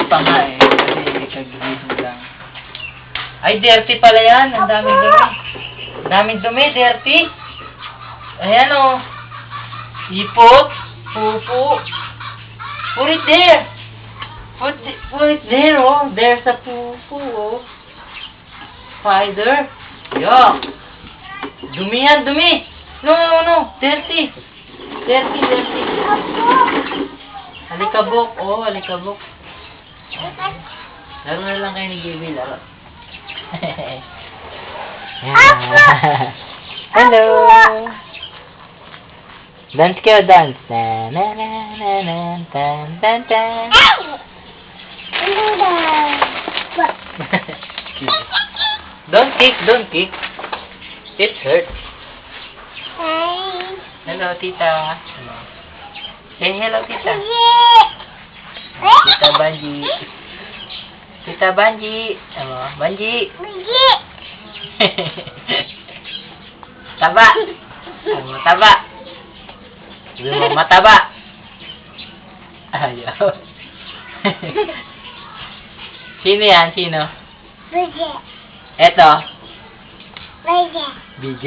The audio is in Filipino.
pa nga eh. Kasi kagigising lang. Ay, dirty pala yan. Ang daming dumi. Ang daming dumi, dirty. Ayan o. Ipot. Pupo. Put it there. Put it there, oh. There's a pupo, oh. Spider. Yuck. Dumi yan, dumi. No. Dirty. Dirty. Alikabok. Oh, alikabok. Laro na lang kayo ni Gaby, laro. Hello. Dance kayo, dance. Tan. Don't kick. It hurts. Hello, tita. Hello. Say hello, tita. Tita Banji. Tita Banji. Hello, Banji. Taba. Hello, taba. Sabi mo, mataba. Ayaw. Sino yan? Sino? BJ. Eto. BJ. BJ.